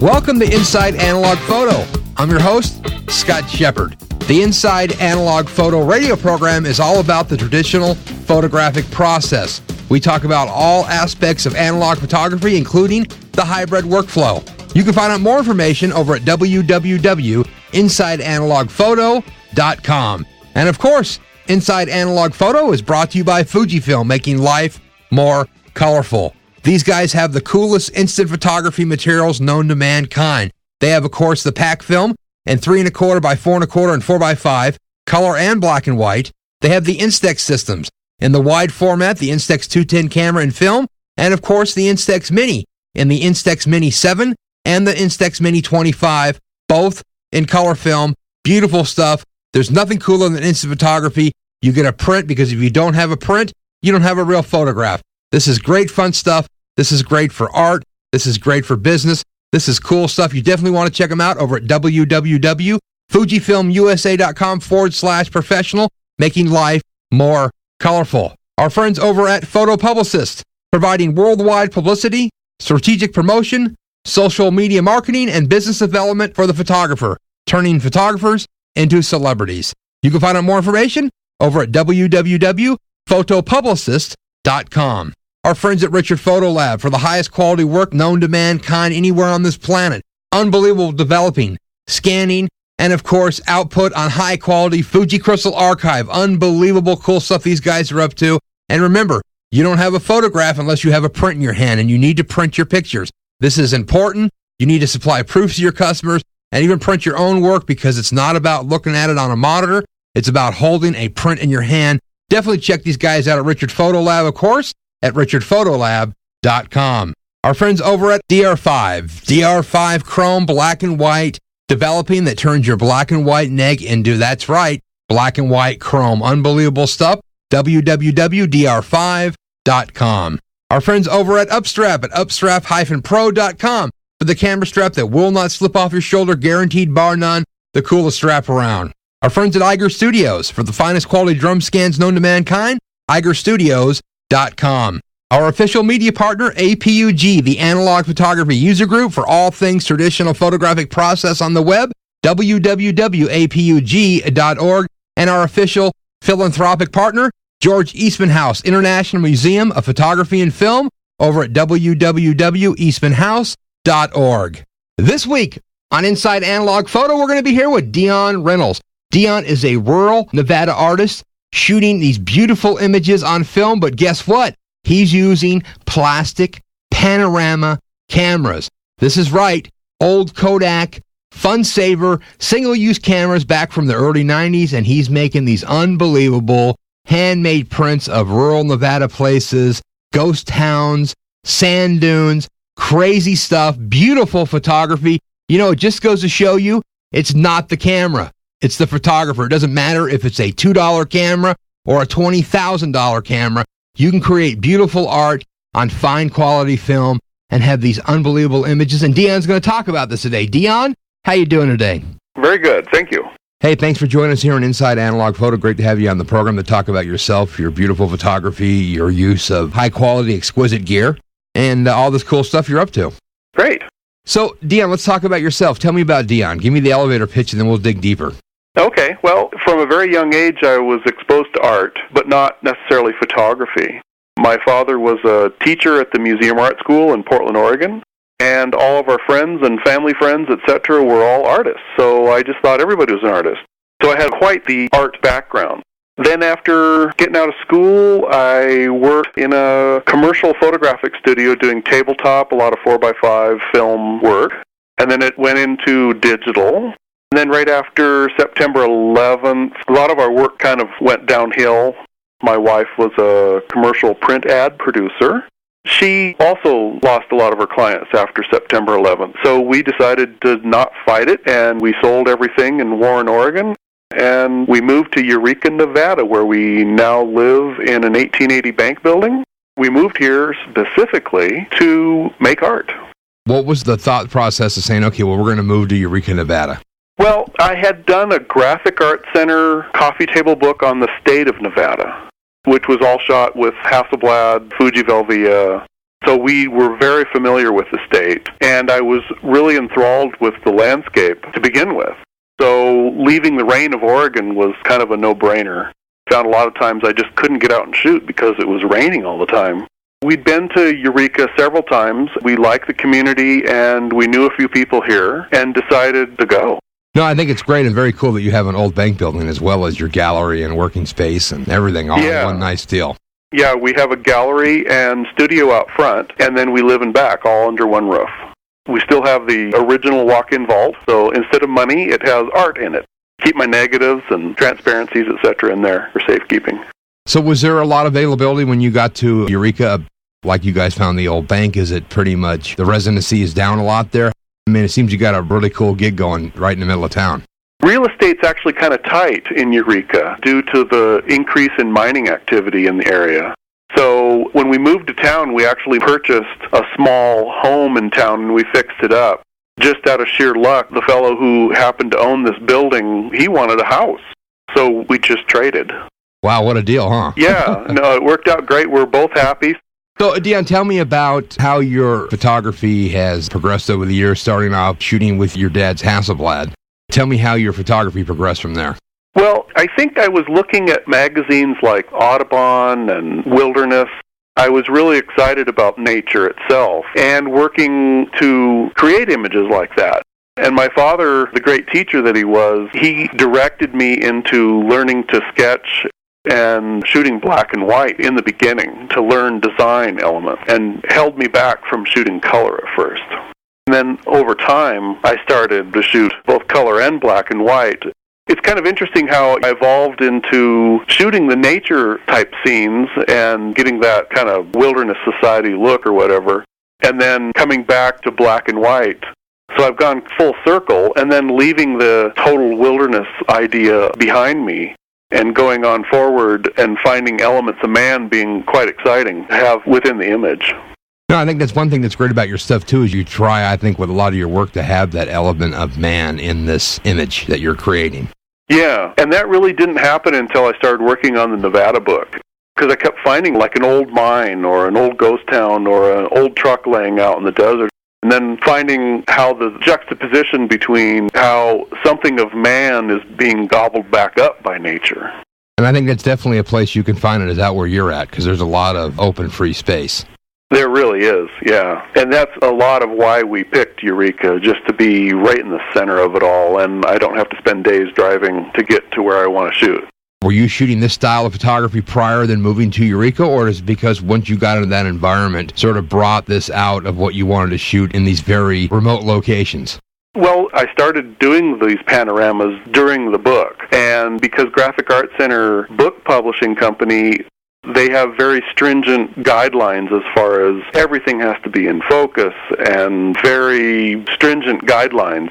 Welcome to Inside Analog Photo. I'm your host, Scott Shepard. The Inside Analog Photo radio program is all about the traditional photographic process. We talk about all aspects of analog photography, including the hybrid workflow. You can find out more information over at www.insideanalogphoto.com. And of course, Inside Analog Photo is brought to you by Fujifilm, making life more colorful. These guys have the coolest instant photography materials known to mankind. They have, of course, the pack film in 3¼ by 4¼ and 4x5, color and black and white. They have the Instax systems in the wide format, the Instax 210 camera and film, and of course the Instax Mini in the Instax Mini 7 and the Instax Mini 25, both in color film. Beautiful stuff. There's nothing cooler than instant photography. You get a print, because if you don't have a print, you don't have a real photograph. This is great fun stuff. This is great for art. This is great for business. This is cool stuff. You definitely want to check them out over at www.fujifilmusa.com/professional, making life more colorful. Our friends over at Photo Publicist, providing worldwide publicity, strategic promotion, social media marketing, and business development for the photographer, turning photographers into celebrities. You can find out more information over at www.photopublicist.com. Our friends at Richard Photo Lab, for the highest quality work known to mankind anywhere on this planet. Unbelievable developing, scanning, and of course, output on high quality Fuji Crystal Archive. Unbelievable cool stuff these guys are up to. And remember, you don't have a photograph unless you have a print in your hand, and you need to print your pictures. This is important. You need to supply proofs to your customers and even print your own work, because it's not about looking at it on a monitor. It's about holding a print in your hand. Definitely check these guys out at Richard Photo Lab, of course, at richardphotolab.com. Our friends over at DR5 Chrome Black and White, developing that turns your black and white neg into, that's right, black and white chrome. Unbelievable stuff. www.dr5.com. Our friends over at Upstrap upstrap-pro.com for the camera strap that will not slip off your shoulder, guaranteed bar none, the coolest strap around. Our friends at Iger Studios, for the finest quality drum scans known to mankind, igerstudios.com. Our official media partner, APUG, the Analog Photography User Group, for all things traditional photographic process on the web, www.apug.org. And our official philanthropic partner, George Eastman House International Museum of Photography and Film, over at www.eastmanhouse.org. This week on Inside Analog Photo, we're going to be here with Deon Reynolds. Deon is a rural Nevada artist shooting these beautiful images on film, but guess what? He's using plastic panorama cameras. This is right, old Kodak, fun saver, single-use cameras back from the early 90s, and he's making these unbelievable handmade prints of rural Nevada places, ghost towns, sand dunes, crazy stuff, beautiful photography. You know, it just goes to show you, it's not the camera. It's the photographer. It doesn't matter if it's a $2 camera or a $20,000 camera. You can create beautiful art on fine quality film and have these unbelievable images. And Deon's going to talk about this today. Deon, how you doing today? Very good. Thank you. Hey, thanks for joining us here on Inside Analog Photo. Great to have you on the program to talk about yourself, your beautiful photography, your use of high quality, exquisite gear, and all this cool stuff you're up to. Great. So, Deon, let's talk about yourself. Tell me about Deon. Give me the elevator pitch, and then we'll dig deeper. Okay. Well, from a very young age, I was exposed to art, but not necessarily photography. My father was a teacher at the Museum Art School in Portland, Oregon, and all of our friends and family friends, etc., were all artists. So I just thought everybody was an artist. So I had quite the art background. Then after getting out of school, I worked in a commercial photographic studio doing tabletop, a lot of 4x5 film work. And then it went into digital. And then right after September 11th, a lot of our work kind of went downhill. My wife was a commercial print ad producer. She also lost a lot of her clients after September 11th. So we decided to not fight it, and we sold everything in Warren, Oregon. And we moved to Eureka, Nevada, where we now live in an 1880 bank building. We moved here specifically to make art. What was the thought process of saying, okay, well, we're going to move to Eureka, Nevada? Well, I had done a graphic art center coffee table book on the state of Nevada, which was all shot with Hasselblad, Fuji Velvia, So we were very familiar with the state, and I was really enthralled with the landscape to begin with. So leaving the rain of Oregon was kind of a no-brainer. Found a lot of times I just couldn't get out and shoot because it was raining all the time. We'd been to Eureka several times. We liked the community, and we knew a few people here, and decided to go. No, I think it's great and very cool that you have an old bank building as well as your gallery and working space and everything all in one nice deal. Yeah, we have a gallery and studio out front, and then we live in back, all under one roof. We still have the original walk-in vault, so instead of money, it has art in it. Keep my negatives and transparencies, etc., in there for safekeeping. So was there a lot of availability when you got to Eureka? Like you guys found the old bank, is it pretty much the residency is down a lot there? I mean, it seems you got a really cool gig going right in the middle of town. Real estate's actually kind of tight in Eureka due to the increase in mining activity in the area. So when we moved to town, we actually purchased a small home in town and we fixed it up. Just out of sheer luck, the fellow who happened to own this building, he wanted a house. So we just traded. Wow, what a deal, huh? Yeah, no, it worked out great. We're both happy. So, Deon, tell me about how your photography has progressed over the years, starting off shooting with your dad's Hasselblad. Tell me how your photography progressed from there. Well, I think I was looking at magazines like Audubon and Wilderness. I was really excited about nature itself and working to create images like that. And my father, the great teacher that he was, he directed me into learning to sketch and shooting black and white in the beginning to learn design elements and held me back from shooting color at first. And then over time, I started to shoot both color and black and white. It's kind of interesting how I evolved into shooting the nature type scenes and getting that kind of wilderness society look or whatever, and then coming back to black and white. So I've gone full circle and then leaving the total wilderness idea behind me and going on forward and finding elements of man being quite exciting to have within the image. No, I think that's one thing that's great about your stuff, too, is you try, I think, with a lot of your work to have that element of man in this image that you're creating. Yeah, and that really didn't happen until I started working on the Nevada book, because I kept finding like an old mine or an old ghost town or an old truck laying out in the desert, and then finding how the juxtaposition between how something of man is being gobbled back up by nature. And I think that's definitely a place you can find it is out where you're at, because there's a lot of open, free space. There really is, yeah. And that's a lot of why we picked Eureka, just to be right in the center of it all, and I don't have to spend days driving to get to where I want to shoot. Were you shooting this style of photography prior than moving to Eureka, or is it because once you got into that environment, sort of brought this out of what you wanted to shoot in these very remote locations? Well, I started doing these panoramas during the book, and because Graphic Arts Center Book Publishing Company, they have very stringent guidelines as far as everything has to be in focus and very stringent guidelines.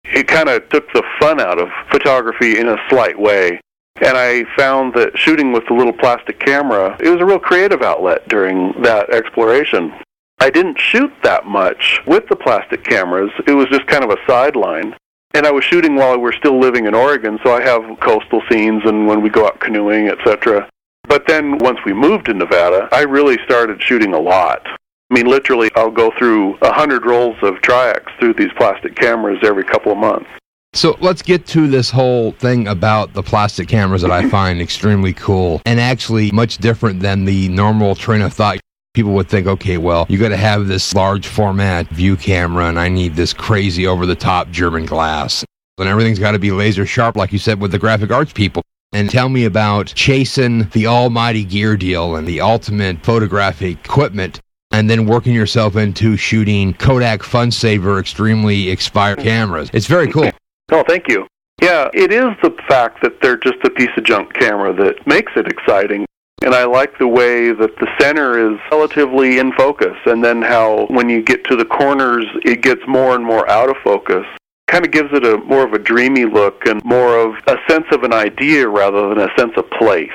It kind of took the fun out of photography in a slight way. And I found that shooting with the little plastic camera, it was a real creative outlet during that exploration. I didn't shoot that much with the plastic cameras. It was just kind of a sideline. And I was shooting while we were still living in Oregon, so I have coastal scenes and when we go out canoeing, etc. But then once we moved to Nevada, I really started shooting a lot. I mean, literally, I'll go through 100 rolls of Tri-X through these plastic cameras every couple of months. So let's get to this whole thing about the plastic cameras that I find extremely cool and actually much different than the normal train of thought. People would think, okay, well, you got to have this large format view camera and I need this crazy over-the-top German glass. And everything's got to be laser sharp, like you said, with the graphic arts people. And tell me about chasing the almighty gear deal and the ultimate photographic equipment and then working yourself into shooting Kodak FunSaver extremely expired cameras. It's very cool. Oh, thank you. Yeah, it is the fact that they're just a piece of junk camera that makes it exciting. And I like the way that the center is relatively in focus, and then how when you get to the corners, it gets more and more out of focus. Kind of gives it a more of a dreamy look and more of a sense of an idea rather than a sense of place.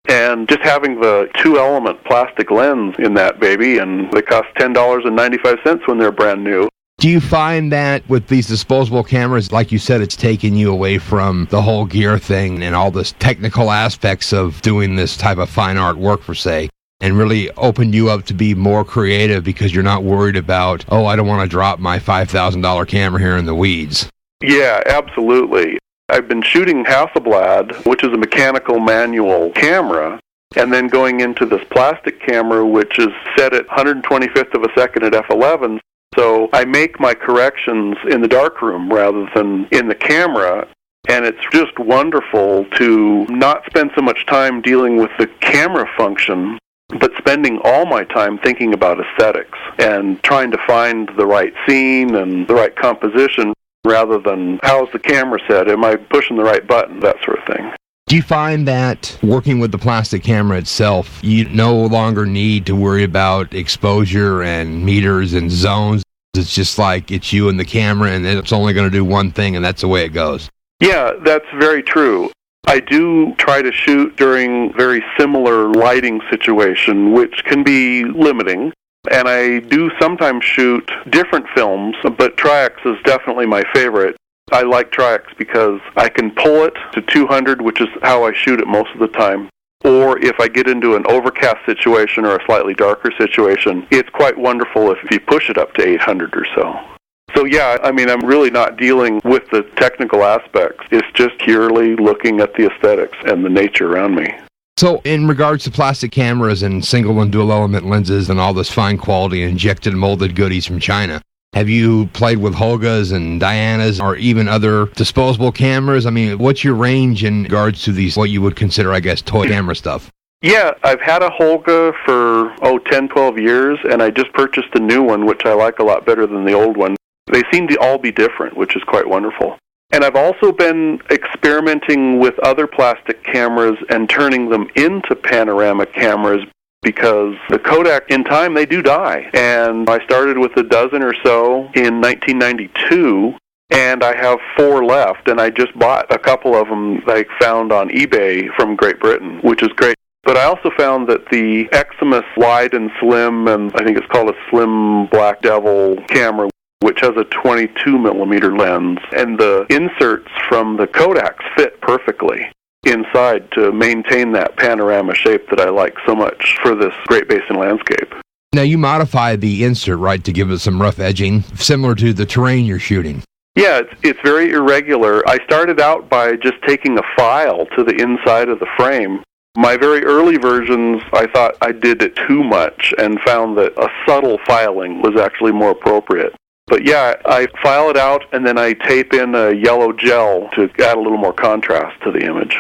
And just having the two-element plastic lens in that baby, and they cost $10.95 when they're brand new. Do you find that with these disposable cameras, like you said, it's taking you away from the whole gear thing and all this technical aspects of doing this type of fine art work, per se? and really opened you up to be more creative because you're not worried about, oh, I don't want to drop my $5,000 camera here in the weeds. Yeah, absolutely. I've been shooting Hasselblad, which is a mechanical manual camera, and then going into this plastic camera, which is set at 125th of a second at f11. So I make my corrections in the darkroom rather than in the camera, and it's just wonderful to not spend so much time dealing with the camera function, but spending all my time thinking about aesthetics and trying to find the right scene and the right composition rather than how's the camera set, am I pushing the right button, that sort of thing. Do you find that working with the plastic camera itself, you no longer need to worry about exposure and meters and zones? It's just like it's you and the camera, and it's only going to do one thing, and that's the way it goes. Yeah, that's very true. I do try to shoot during very similar lighting situation, which can be limiting. And I do sometimes shoot different films, but Tri-X is definitely my favorite. I like Tri-X because I can pull it to 200, which is how I shoot it most of the time. Or if I get into an overcast situation or a slightly darker situation, it's quite wonderful if you push it up to 800 or so. So yeah, I mean, I'm really not dealing with the technical aspects. It's just purely looking at the aesthetics and the nature around me. So in regards to plastic cameras and single and dual element lenses and all this fine quality injected molded goodies from China, have you played with Holgas and Dianas or even other disposable cameras? I mean, what's your range in regards to these, what you would consider, I guess, toy camera stuff? Yeah, I've had a Holga for, 10, 12 years, and I just purchased a new one, which I like a lot better than the old one. They seem to all be different, which is quite wonderful. And I've also been experimenting with other plastic cameras and turning them into panoramic cameras because the Kodak, in time, they do die. And I started with a dozen or so in 1992, and I have 4 left, and I just bought a couple of them that I found on eBay from Great Britain, which is great. But I also found that the Eximus wide and slim, and I think it's called a Slim Black Devil camera, which has a 22-millimeter lens, and the inserts from the Kodaks fit perfectly inside to maintain that panorama shape that I like so much for this Great Basin landscape. Now, you modify the insert, right, to give it some rough edging, similar to the terrain you're shooting. Yeah, it's very irregular. I started out by just taking a file to the inside of the frame. My very early versions, I thought I did it too much and found that a subtle filing was actually more appropriate. But yeah, I file it out and then I tape in a yellow gel to add a little more contrast to the image.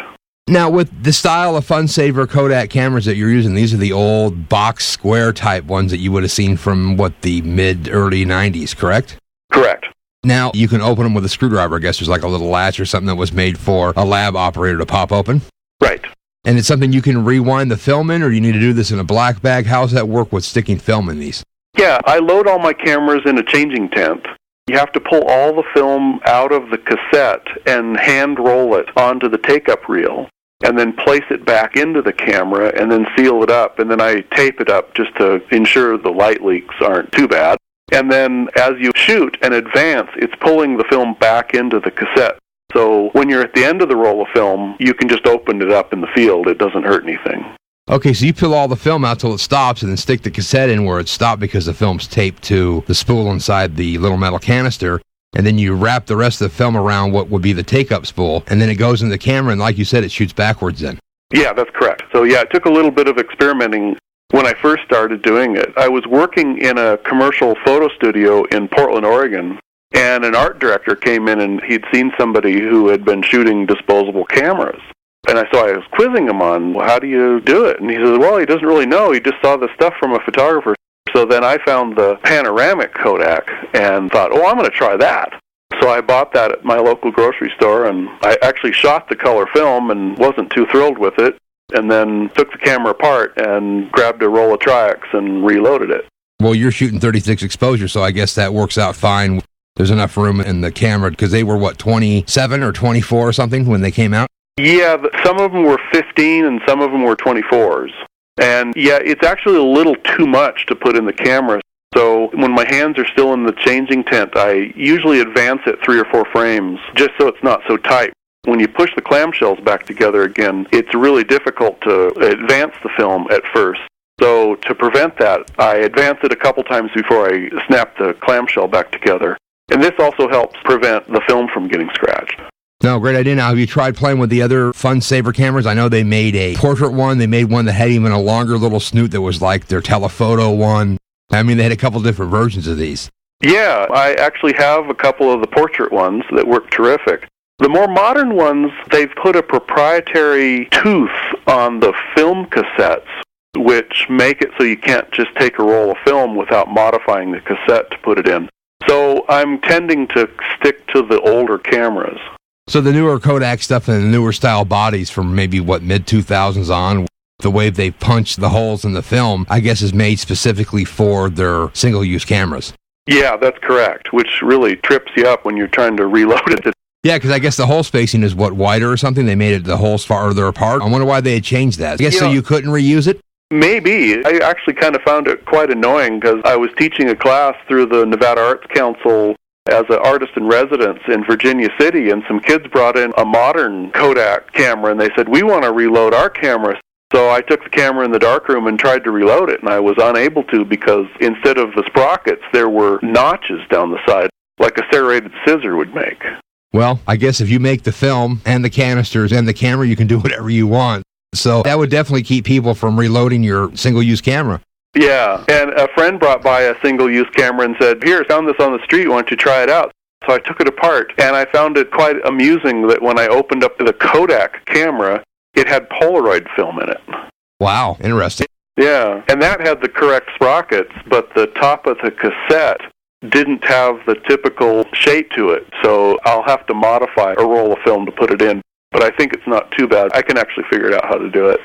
Now, with the style of Funsaver Kodak cameras that you're using, these are the old box square type ones that you would have seen from, the mid-early 90s, correct? Correct. Now, you can open them with a screwdriver. I guess there's like a little latch or something that was made for a lab operator to pop open. Right. And it's something you can rewind the film in, or you need to do this in a black bag? How does that work with sticking film in these? Yeah, I load all my cameras in a changing tent. You have to pull all the film out of the cassette and hand roll it onto the take-up reel, and then place it back into the camera, and then seal it up, and then I tape it up just to ensure the light leaks aren't too bad. And then as you shoot and advance, it's pulling the film back into the cassette. So when you're at the end of the roll of film, you can just open it up in the field. It doesn't hurt anything. Okay, so you peel all the film out till it stops and then stick the cassette in where it stopped because the film's taped to the spool inside the little metal canister, and then you wrap the rest of the film around what would be the take-up spool, and then it goes in the camera, and like you said, it shoots backwards then. Yeah, that's correct. So yeah, it took a little bit of experimenting when I first started doing it. I was working in a commercial photo studio in Portland, Oregon, and an art director came in and he'd seen somebody who had been shooting disposable cameras. And so I was quizzing him on, well, how do you do it? And he says, well, he doesn't really know. He just saw the stuff from a photographer. So then I found the panoramic Kodak and thought, I'm going to try that. So I bought that at my local grocery store, and I actually shot the color film and wasn't too thrilled with it, and then took the camera apart and grabbed a roll of Tri-X and reloaded it. Well, you're shooting 36 exposure, so I guess that works out fine. There's enough room in the camera, because they were, 27 or 24 or something when they came out? Yeah, some of them were 15 and some of them were 24s. And yeah, it's actually a little too much to put in the camera. So when my hands are still in the changing tent, I usually advance it 3 or 4 frames, just so it's not so tight. When you push the clamshells back together again, it's really difficult to advance the film at first. So to prevent that, I advance it a couple times before I snap the clamshell back together. And this also helps prevent the film from getting scratched. No, great idea. Now, have you tried playing with the other Fun Saver cameras? I know they made a portrait one. They made one that had even a longer little snoot that was like their telephoto one. I mean, they had a couple different versions of these. Yeah, I actually have a couple of the portrait ones that work terrific. The more modern ones, they've put a proprietary tooth on the film cassettes, which make it so you can't just take a roll of film without modifying the cassette to put it in. So I'm tending to stick to the older cameras. So the newer Kodak stuff and the newer style bodies from maybe, mid-2000s on, the way they punched the holes in the film, I guess is made specifically for their single-use cameras. Yeah, that's correct, which really trips you up when you're trying to reload it. Yeah, because I guess the hole spacing is, wider or something? They made it the holes farther apart? I wonder why they had changed that. I guess so you couldn't reuse it? Maybe. I actually kind of found it quite annoying because I was teaching a class through the Nevada Arts Council as an artist in residence in Virginia City, and some kids brought in a modern Kodak camera, and they said, we want to reload our camera. So I took the camera in the darkroom and tried to reload it, and I was unable to because instead of the sprockets, there were notches down the side, like a serrated scissor would make. Well, I guess if you make the film and the canisters and the camera, you can do whatever you want. So that would definitely keep people from reloading your single-use camera. Yeah, and a friend brought by a single-use camera and said, here, I found this on the street, why don't you try it out? So I took it apart, and I found it quite amusing that when I opened up the Kodak camera, it had Polaroid film in it. Wow, interesting. Yeah, and that had the correct sprockets, but the top of the cassette didn't have the typical shape to it, so I'll have to modify a roll of film to put it in. But I think it's not too bad. I can actually figure out how to do it.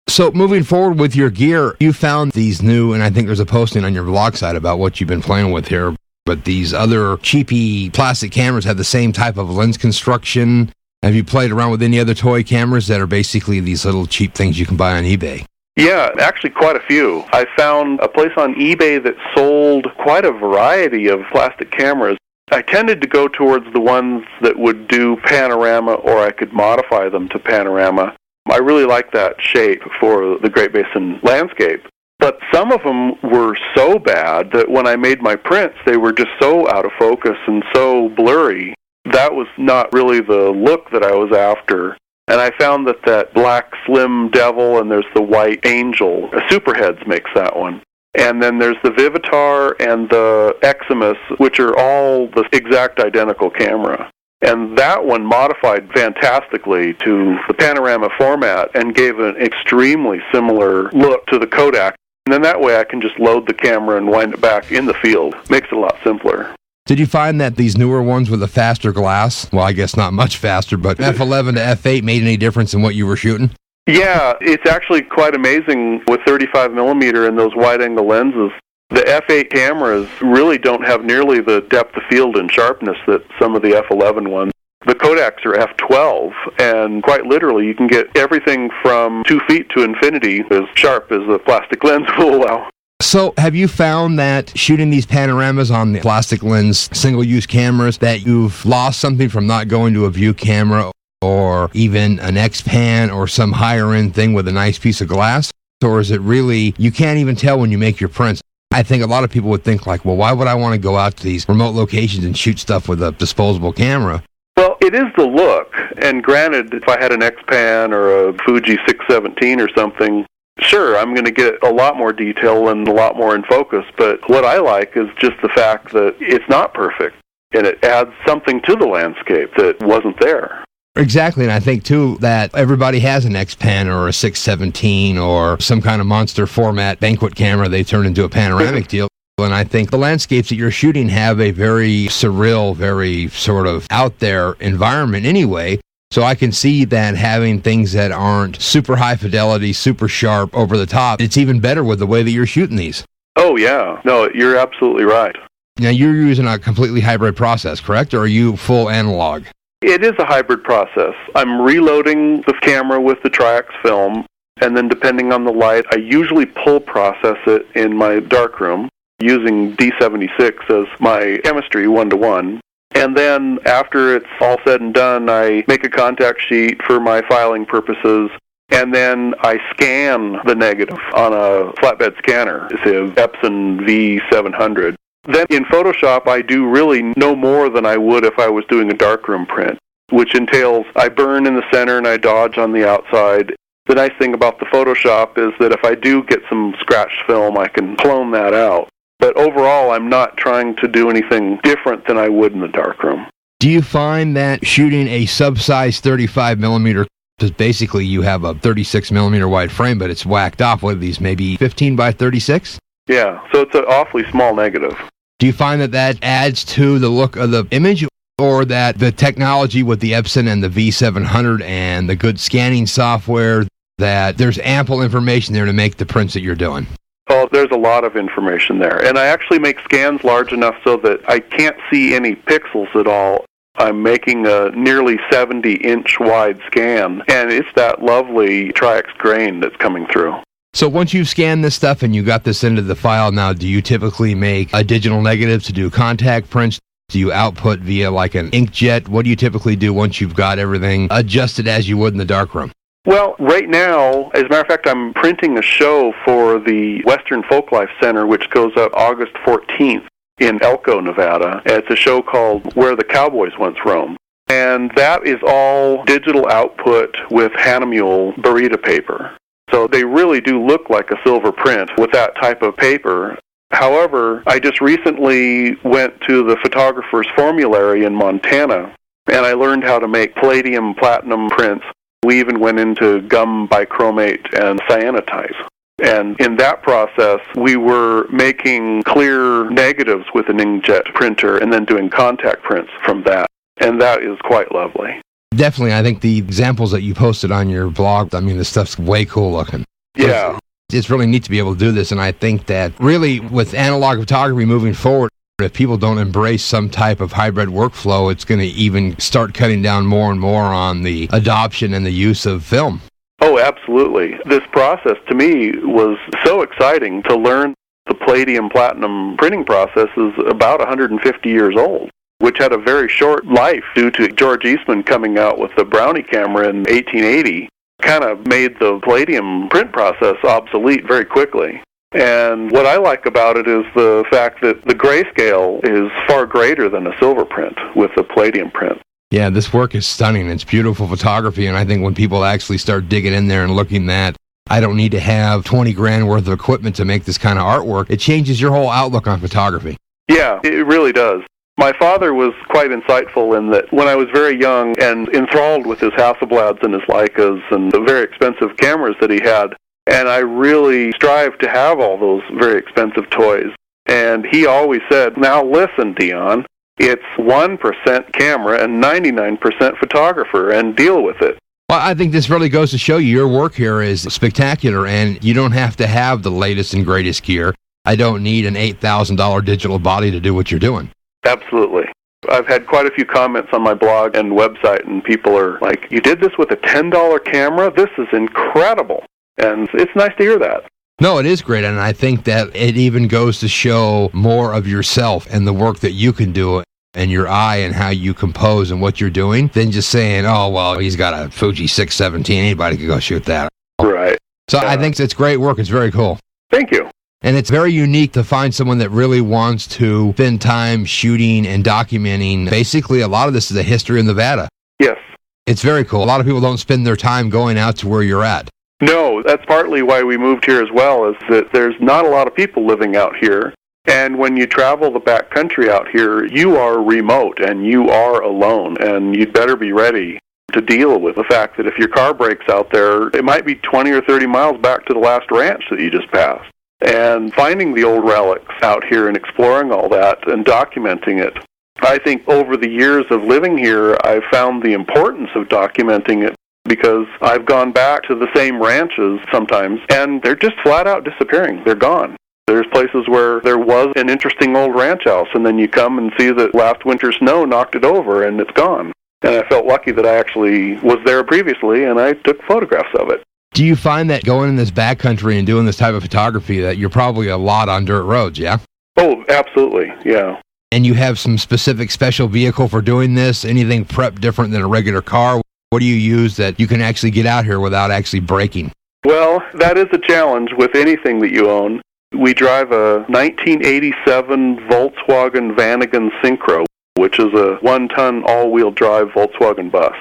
So moving forward with your gear, you found these new, and I think there's a posting on your blog site about what you've been playing with here, but these other cheapy plastic cameras have the same type of lens construction. Have you played around with any other toy cameras that are basically these little cheap things you can buy on eBay? Yeah, actually quite a few. I found a place on eBay that sold quite a variety of plastic cameras. I tended to go towards the ones that would do panorama, or I could modify them to panorama. I really like that shape for the Great Basin landscape. But some of them were so bad that when I made my prints, they were just so out of focus and so blurry. That was not really the look that I was after. And I found that black Slim Devil and there's the white Angel, Superheads makes that one. And then there's the Vivitar and the Eximus, which are all the exact identical camera. And that one modified fantastically to the panorama format and gave an extremely similar look to the Kodak. And then that way I can just load the camera and wind it back in the field. Makes it a lot simpler. Did you find that these newer ones with a faster glass, well, I guess not much faster, but F11 to F8 made any difference in what you were shooting? Yeah, it's actually quite amazing with 35 millimeter and those wide-angle lenses. The F8 cameras really don't have nearly the depth of field and sharpness that some of the F11 ones. The Kodaks are F12, and quite literally you can get everything from 2 feet to infinity as sharp as the plastic lens will allow. So have you found that shooting these panoramas on the plastic lens single-use cameras that you've lost something from not going to a view camera or even an X-Pan or some higher-end thing with a nice piece of glass? Or is it really, you can't even tell when you make your prints? I think a lot of people would think like, well, why would I want to go out to these remote locations and shoot stuff with a disposable camera? Well, it is the look, and granted, if I had an X-Pan or a Fuji 617 or something, sure, I'm going to get a lot more detail and a lot more in focus, but what I like is just the fact that it's not perfect, and it adds something to the landscape that wasn't there. Exactly, and I think, too, that everybody has an X-Pan or a 617 or some kind of monster format banquet camera they turn into a panoramic deal. And I think the landscapes that you're shooting have a very surreal, very sort of out there environment anyway. So I can see that having things that aren't super high fidelity, super sharp, over the top, it's even better with the way that you're shooting these. Oh, yeah. No, you're absolutely right. Now, you're using a completely hybrid process, correct? Or are you full analog? It is a hybrid process. I'm reloading the camera with the Tri-X film, and then depending on the light, I usually pull process it in my darkroom using D76 as my chemistry 1-to-1. And then after it's all said and done, I make a contact sheet for my filing purposes, and then I scan the negative on a flatbed scanner. It's a Epson V700. Then in Photoshop, I do really no more than I would if I was doing a darkroom print, which entails I burn in the center and I dodge on the outside. The nice thing about the Photoshop is that if I do get some scratched film, I can clone that out. But overall, I'm not trying to do anything different than I would in the darkroom. Do you find that shooting a sub-size 35 millimeter, because basically you have a 36 millimeter wide frame, but it's whacked off, what are these, maybe 15 by 36? Yeah, so it's an awfully small negative. Do you find that adds to the look of the image, or that the technology with the Epson and the V700 and the good scanning software, that there's ample information there to make the prints that you're doing? Oh, there's a lot of information there. And I actually make scans large enough so that I can't see any pixels at all. I'm making a nearly 70-inch wide scan, and it's that lovely Tri-X grain that's coming through. So once you've scanned this stuff and you got this into the file now, do you typically make a digital negative to do contact prints? Do you output via like an inkjet? What do you typically do once you've got everything adjusted as you would in the darkroom? Well, right now, as a matter of fact, I'm printing a show for the Western Folklife Center, which goes up August 14th in Elko, Nevada. It's a show called Where the Cowboys Once Roamed. And that is all digital output with Hahnemühle burrito paper. So they really do look like a silver print with that type of paper. However, I just recently went to the photographer's formulary in Montana, and I learned how to make palladium platinum prints. We even went into gum bichromate and cyanotyze. And in that process, we were making clear negatives with an inkjet printer and then doing contact prints from that. And that is quite lovely. Definitely. I think the examples that you posted on your blog, I mean, the stuff's way cool looking. Yeah. It's really neat to be able to do this. And I think that really with analog photography moving forward, if people don't embrace some type of hybrid workflow, it's going to even start cutting down more and more on the adoption and the use of film. Oh, absolutely. This process, to me, was so exciting to learn. The palladium platinum printing process is about 150 years old, which had a very short life due to George Eastman coming out with the Brownie camera in 1880, kind of made the palladium print process obsolete very quickly. And what I like about it is the fact that the grayscale is far greater than a silver print with the palladium print. Yeah, this work is stunning. It's beautiful photography, and I think when people actually start digging in there and looking at, I don't need to have 20 grand worth of equipment to make this kind of artwork, it changes your whole outlook on photography. Yeah, it really does. My father was quite insightful in that when I was very young and enthralled with his Hasselblads and his Leicas and the very expensive cameras that he had, and I really strived to have all those very expensive toys. And he always said, now listen, Deon, it's 1% camera and 99% photographer, and deal with it. Well, I think this really goes to show you your work here is spectacular, and you don't have to have the latest and greatest gear. I don't need an $8,000 digital body to do what you're doing. Absolutely. I've had quite a few comments on my blog and website, and people are like, you did this with a $10 camera? This is incredible. And it's nice to hear that. No, it is great, and I think that it even goes to show more of yourself and the work that you can do and your eye and how you compose and what you're doing than just saying, oh, well, he's got a Fuji 617. Anybody can go shoot that. Right. So I think it's great work. It's very cool. Thank you. And it's very unique to find someone that really wants to spend time shooting and documenting. Basically, a lot of this is a history of Nevada. Yes. It's very cool. A lot of people don't spend their time going out to where you're at. No, that's partly why we moved here as well, is that there's not a lot of people living out here. And when you travel the back country out here, you are remote and you are alone, and you'd better be ready to deal with the fact that if your car breaks out there, it might be 20 or 30 miles back to the last ranch that you just passed. And finding the old relics out here and exploring all that and documenting it. I think over the years of living here, I've found the importance of documenting it because I've gone back to the same ranches sometimes, and they're just flat out disappearing. They're gone. There's places where there was an interesting old ranch house, and then you come and see that last winter's snow knocked it over, and it's gone. And I felt lucky that I actually was there previously, and I took photographs of it. Do you find that going in this backcountry and doing this type of photography that you're probably a lot on dirt roads, yeah? Oh, absolutely, yeah. And you have some specific special vehicle for doing this? Anything prep different than a regular car? What do you use that you can actually get out here without actually breaking? Well, that is a challenge with anything that you own. We drive a 1987 Volkswagen Vanagon Synchro, which is a 1-ton all-wheel drive Volkswagen bus.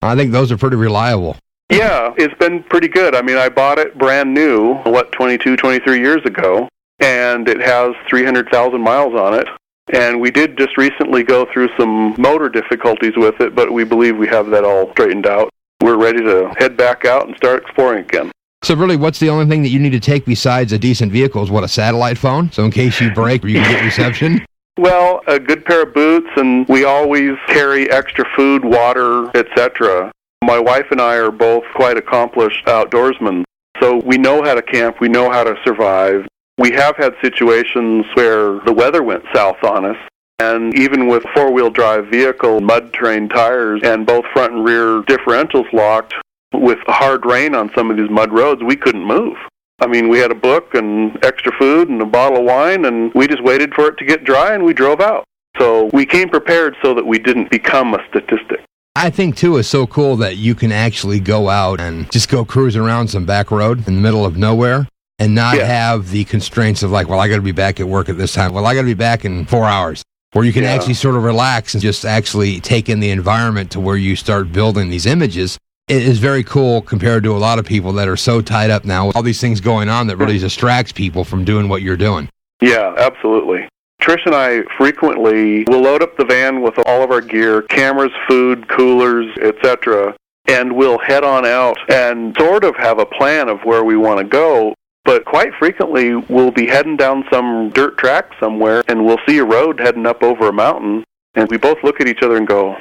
I think those are pretty reliable. Yeah, it's been pretty good. I mean, I bought it brand new, 22, 23 years ago, and it has 300,000 miles on it. And we did just recently go through some motor difficulties with it, but we believe we have that all straightened out. We're ready to head back out and start exploring again. So really, what's the only thing that you need to take besides a decent vehicle? Is what, a satellite phone? So in case you break, you can get reception? Well, a good pair of boots, and we always carry extra food, water, etc. My wife and I are both quite accomplished outdoorsmen, so we know how to camp, we know how to survive. We have had situations where the weather went south on us, and even with four-wheel drive vehicle, mud terrain tires, and both front and rear differentials locked, with hard rain on some of these mud roads, we couldn't move. I mean, we had a book and extra food and a bottle of wine, and we just waited for it to get dry, and we drove out. So we came prepared so that we didn't become a statistic. I think, too, it's so cool that you can actually go out and just go cruising around some back road in the middle of nowhere and not have the constraints of like, well, I got to be back at work at this time. Well, I got to be back in 4 hours. Where you can actually sort of relax and just actually take in the environment to where you start building these images. It is very cool compared to a lot of people that are so tied up now with all these things going on that really distracts people from doing what you're doing. Yeah, absolutely. Trish and I frequently will load up the van with all of our gear, cameras, food, coolers, etc., and we'll head on out and sort of have a plan of where we want to go. But quite frequently, we'll be heading down some dirt track somewhere, and we'll see a road heading up over a mountain, and we both look at each other and go,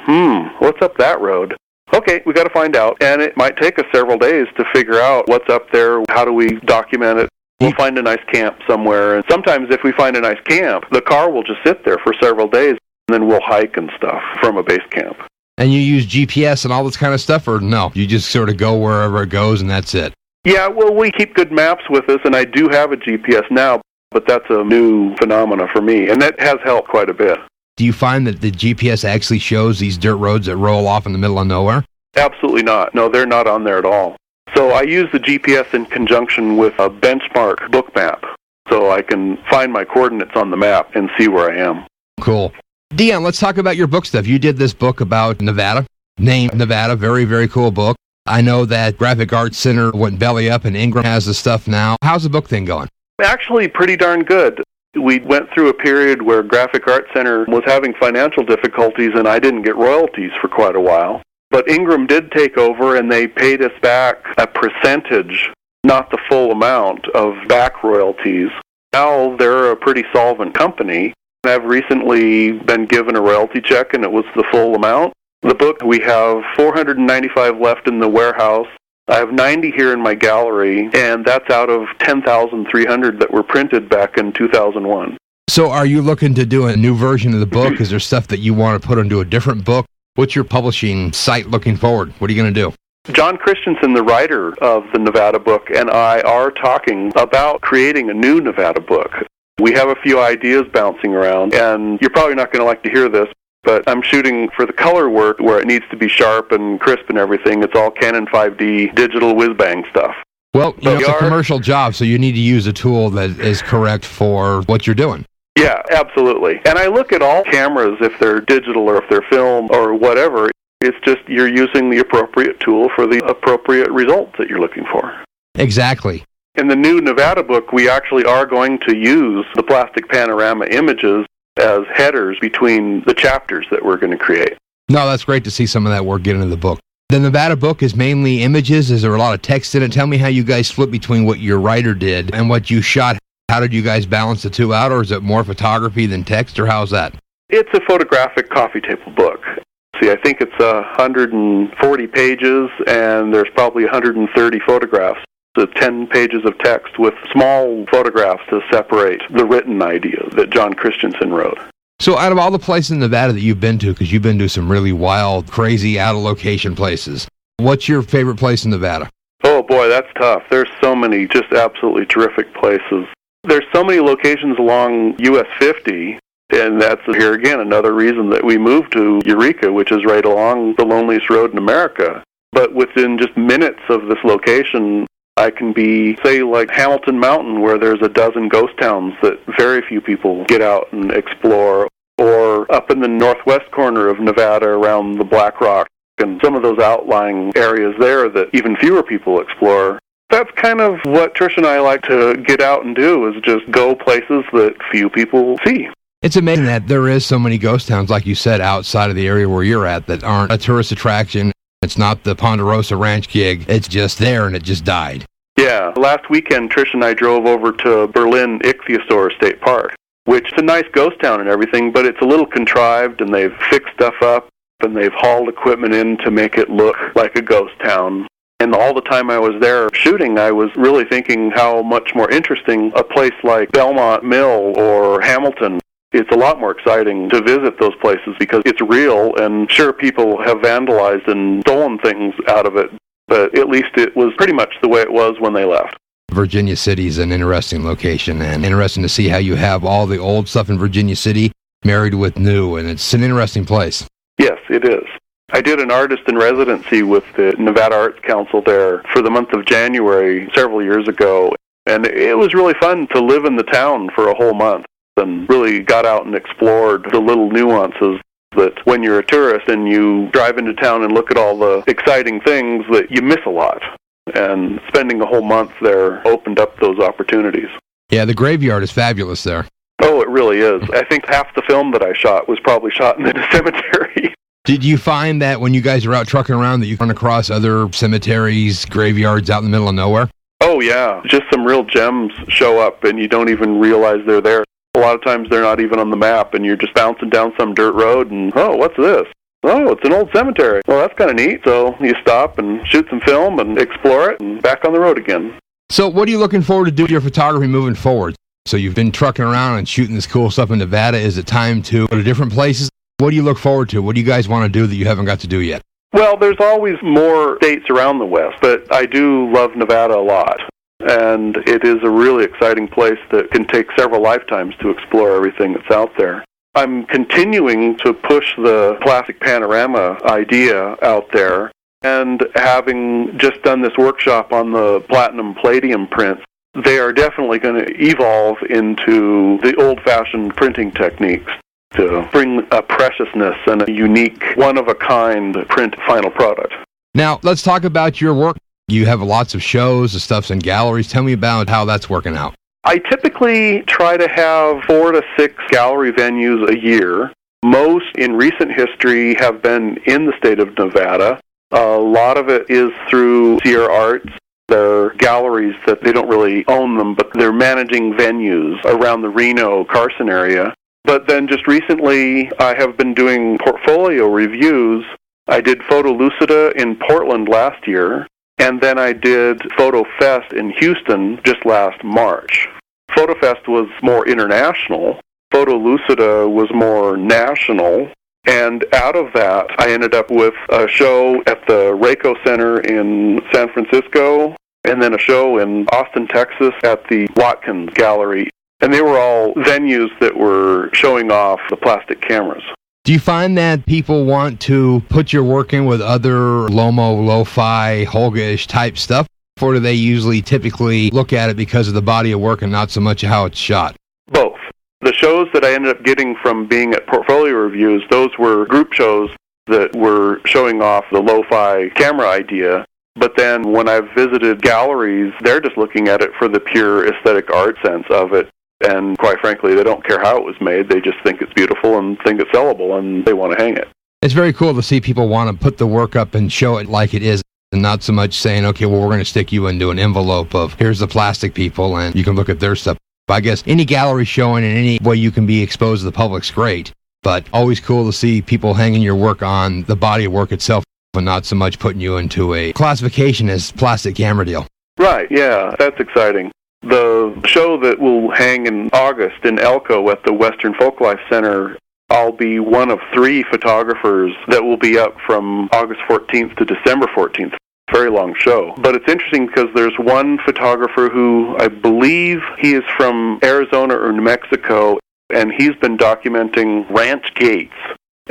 what's up that road? Okay, we got to find out, and it might take us several days to figure out what's up there, how do we document it. We'll find a nice camp somewhere, and sometimes if we find a nice camp, the car will just sit there for several days, and then we'll hike and stuff from a base camp. And you use GPS and all this kind of stuff, or no? You just sort of go wherever it goes, and that's it? Yeah, well, we keep good maps with us, and I do have a GPS now, but that's a new phenomena for me, and that has helped quite a bit. Do you find that the GPS actually shows these dirt roads that roll off in the middle of nowhere? Absolutely not. No, they're not on there at all. So I use the GPS in conjunction with a benchmark book map, so I can find my coordinates on the map and see where I am. Cool. Deon, let's talk about your book stuff. You did this book about Nevada, named Nevada, very, very cool book. I know that Graphic Arts Center went belly up and Ingram has the stuff now. How's the book thing going? Actually, pretty darn good. We went through a period where Graphic Arts Center was having financial difficulties and I didn't get royalties for quite a while. But Ingram did take over and they paid us back a percentage, not the full amount, of back royalties. Now they're a pretty solvent company. I've recently been given a royalty check and it was the full amount. The book, we have 495 left in the warehouse. I have 90 here in my gallery, and that's out of 10,300 that were printed back in 2001. So are you looking to do a new version of the book? Is there stuff that you want to put into a different book? What's your publishing site looking forward? What are you going to do? John Christensen, the writer of the Nevada book, and I are talking about creating a new Nevada book. We have a few ideas bouncing around, and you're probably not going to like to hear this, but I'm shooting for the color work where it needs to be sharp and crisp and everything. It's all Canon 5D digital whiz-bang stuff. Well, it's a commercial job, so you need to use a tool that is correct for what you're doing. Yeah, absolutely. And I look at all cameras, if they're digital or if they're film or whatever, it's just you're using the appropriate tool for the appropriate results that you're looking for. Exactly. In the new Nevada book, we actually are going to use the plastic panorama images as headers between the chapters that we're going to create. No, that's great to see some of that work get into the book. The Nevada book is mainly images. Is there a lot of text in it? Tell me how you guys split between what your writer did and what you shot. How did you guys balance the two out, or is it more photography than text, or how's that? It's a photographic coffee table book. See, I think it's 140 pages, and there's probably 130 photographs. So 10 pages of text with small photographs to separate the written idea that John Christensen wrote. So out of all the places in Nevada that you've been to, because you've been to some really wild, crazy, out-of-location places, what's your favorite place in Nevada? Oh, boy, that's tough. There's so many just absolutely terrific places. There's so many locations along US 50, and that's, here again, another reason that we moved to Eureka, which is right along the loneliest road in America. But within just minutes of this location, I can be, say, like Hamilton Mountain, where there's a dozen ghost towns that very few people get out and explore, or up in the northwest corner of Nevada around the Black Rock and some of those outlying areas there that even fewer people explore. That's kind of what Trish and I like to get out and do, is just go places that few people see. It's amazing that there is so many ghost towns, like you said, outside of the area where you're at that aren't a tourist attraction. It's not the Ponderosa Ranch gig. It's just there, and it just died. Yeah. Last weekend, Trish and I drove over to Berlin Ichthyosaur State Park, which is a nice ghost town and everything, but it's a little contrived, and they've fixed stuff up, and they've hauled equipment in to make it look like a ghost town. And all the time I was there shooting, I was really thinking how much more interesting a place like Belmont Mill or Hamilton. It's a lot more exciting to visit those places because it's real, and sure, people have vandalized and stolen things out of it, but at least it was pretty much the way it was when they left. Virginia City is an interesting location, and interesting to see how you have all the old stuff in Virginia City married with new, and it's an interesting place. Yes, it is. I did an artist in residency with the Nevada Arts Council there for the month of January several years ago, and it was really fun to live in the town for a whole month and really got out and explored the little nuances that when you're a tourist and you drive into town and look at all the exciting things, that you miss a lot. And spending a whole month there opened up those opportunities. Yeah, the graveyard is fabulous there. Oh, it really is. I think half the film that I shot was probably shot in a cemetery. Did you find that when you guys are out trucking around that you run across other cemeteries, graveyards out in the middle of nowhere? Oh, yeah. Just some real gems show up and you don't even realize they're there. A lot of times they're not even on the map, and you're just bouncing down some dirt road, and, oh, what's this? Oh, it's an old cemetery. Well, that's kind of neat. So you stop and shoot some film and explore it, and back on the road again. So what are you looking forward to do with your photography moving forward? So you've been trucking around and shooting this cool stuff in Nevada. Is it time to go to different places? What do you look forward to? What do you guys want to do that you haven't got to do yet? Well, there's always more states around the West, but I do love Nevada a lot. And it is a really exciting place that can take several lifetimes to explore everything that's out there. I'm continuing to push the plastic panorama idea out there, and having just done this workshop on the platinum palladium prints, they are definitely going to evolve into the old-fashioned printing techniques to bring a preciousness and a unique, one-of-a-kind print final product. Now, let's talk about your work. You have lots of shows, the stuff's in galleries. Tell me about how that's working out. I typically try to have 4 to 6 gallery venues a year. Most in recent history have been in the state of Nevada. A lot of it is through Sierra Arts. They're galleries that they don't really own them, but they're managing venues around the Reno, Carson area. But then just recently, I have been doing portfolio reviews. I did Photo Lucida in Portland last year, and then I did Photo Fest in Houston just last March. Photo Fest was more international. Photo Lucida was more national. And out of that, I ended up with a show at the Rayco Center in San Francisco, and then a show in Austin, Texas at the Watkins Gallery. And they were all venues that were showing off the plastic cameras. Do you find that people want to put your work in with other Lomo, lo-fi, Holga-ish type stuff? Or do they usually typically look at it because of the body of work and not so much how it's shot? Both. The shows that I ended up getting from being at portfolio reviews, those were group shows that were showing off the lo-fi camera idea. But then when I've visited galleries, they're just looking at it for the pure aesthetic art sense of it. And quite frankly, they don't care how it was made. They just think it's beautiful and think it's sellable, and they want to hang it. It's very cool to see people want to put the work up and show it like it is, and not so much saying, okay, well, we're going to stick you into an envelope of here's the plastic people, and you can look at their stuff. I guess any gallery showing in any way you can be exposed to the public's great, but always cool to see people hanging your work on the body of work itself and not so much putting you into a classification as plastic camera deal. Right, yeah, that's exciting. The show that will hang in August in Elko at the Western Folklife Center, I'll be one of 3 photographers that will be up from August 14th to December 14th. Very long show. But it's interesting because there's one photographer who I believe he is from Arizona or New Mexico, and he's been documenting ranch gates.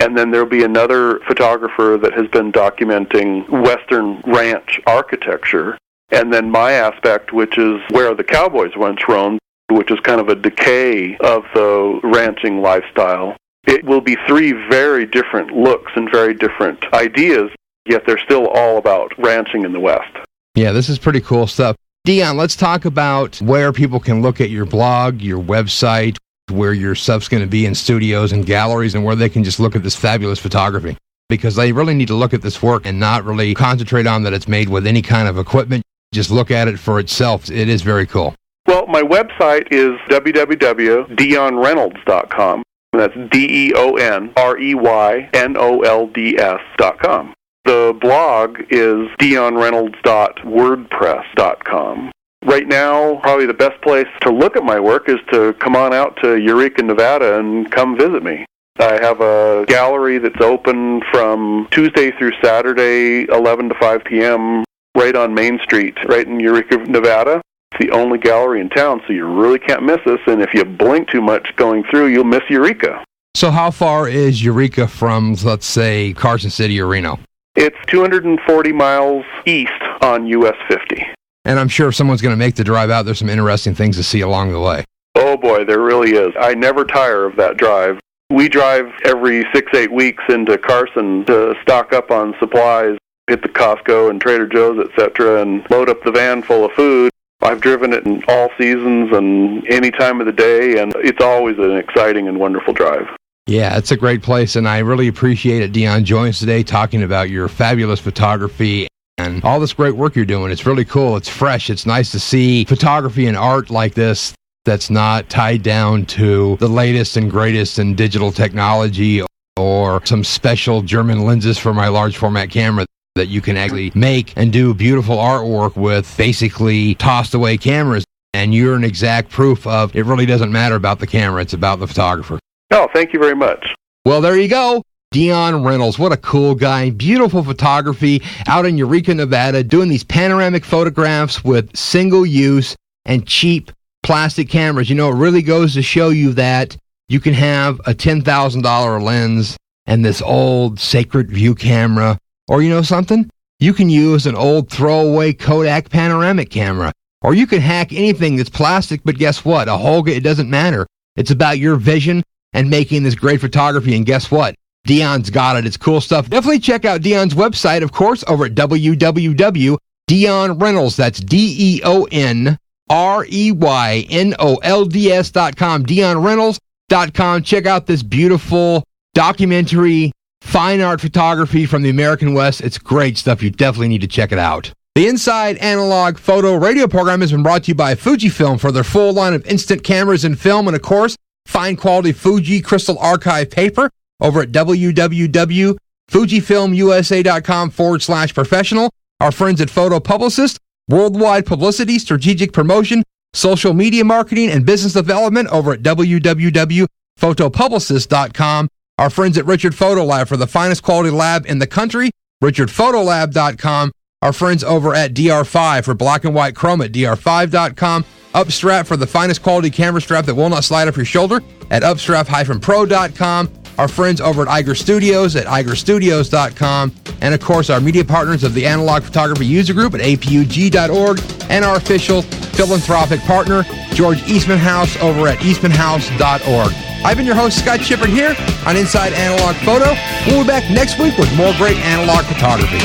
And then there'll be another photographer that has been documenting Western ranch architecture. And then my aspect, which is where the cowboys once roamed, which is kind of a decay of the ranching lifestyle. It will be three very different looks and very different ideas, yet they're still all about ranching in the West. Yeah, this is pretty cool stuff. Deon, let's talk about where people can look at your blog, your website, where your stuff's going to be in studios and galleries, and where they can just look at this fabulous photography. Because they really need to look at this work and not really concentrate on that it's made with any kind of equipment. Just look at it for itself. It is very cool. Well, my website is www.deonreynolds.com. That's DeonReynolds.com. The blog is deonreynolds.wordpress.com. Right now, probably the best place to look at my work is to come on out to Eureka, Nevada, and come visit me. I have a gallery that's open from Tuesday through Saturday, 11 to 5 p.m., right on Main Street, right in Eureka, Nevada. It's the only gallery in town, so you really can't miss us, and if you blink too much going through, you'll miss Eureka. So how far is Eureka from, let's say, Carson City or Reno? It's 240 miles east on US 50. And I'm sure if someone's going to make the drive out, there's some interesting things to see along the way. Oh boy, there really is. I never tire of that drive. We drive every 6-8 weeks into Carson to stock up on supplies, hit the Costco and Trader Joe's, etc., and load up the van full of food. I've driven it in all seasons and any time of the day, and it's always an exciting and wonderful drive. Yeah, it's a great place, and I really appreciate it, Deon, joining us today talking about your fabulous photography and all this great work you're doing. It's really cool. It's fresh. It's nice to see photography and art like this that's not tied down to the latest and greatest in digital technology or some special German lenses for my large format camera, that you can actually make and do beautiful artwork with basically tossed away cameras. And you're an exact proof of it really doesn't matter about the camera. It's about the photographer. Oh, thank you very much. Well, there you go. Deon Reynolds, what a cool guy. Beautiful photography out in Eureka, Nevada, doing these panoramic photographs with single-use and cheap plastic cameras. You know, it really goes to show you that you can have a $10,000 lens and this old Sacred View camera, or you know something? You can use an old throwaway Kodak panoramic camera, or you can hack anything that's plastic, but guess what? A Holga, it doesn't matter. It's about your vision and making this great photography, and guess what? Deon's got it. It's cool stuff. Definitely check out Deon's website, of course, over at www.deonreynolds. That's DeonReynolds.com. DeonReynolds.com. Check out this beautiful documentary, fine art photography from the American West. It's great stuff. You definitely need to check it out. The Inside Analog Photo radio program has been brought to you by Fujifilm for their full line of instant cameras and film, and of course, fine quality Fuji Crystal Archive paper over at www.fujifilmusa.com/professional. Our friends at Photo Publicist, worldwide publicity, strategic promotion, social media marketing, and business development over at www.photopublicist.com. Our friends at Richard Photo Lab for the finest quality lab in the country, richardphotolab.com. Our friends over at DR5 for black and white chrome at dr5.com. Upstrap for the finest quality camera strap that will not slide off your shoulder at upstrap-pro.com. Our friends over at Iger Studios at igerstudios.com. And of course, our media partners of the Analog Photography User Group at apug.org. And our official philanthropic partner, George Eastman House over at eastmanhouse.org. I've been your host, Scott Shepard, here on Inside Analog Photo. We'll be back next week with more great analog photography.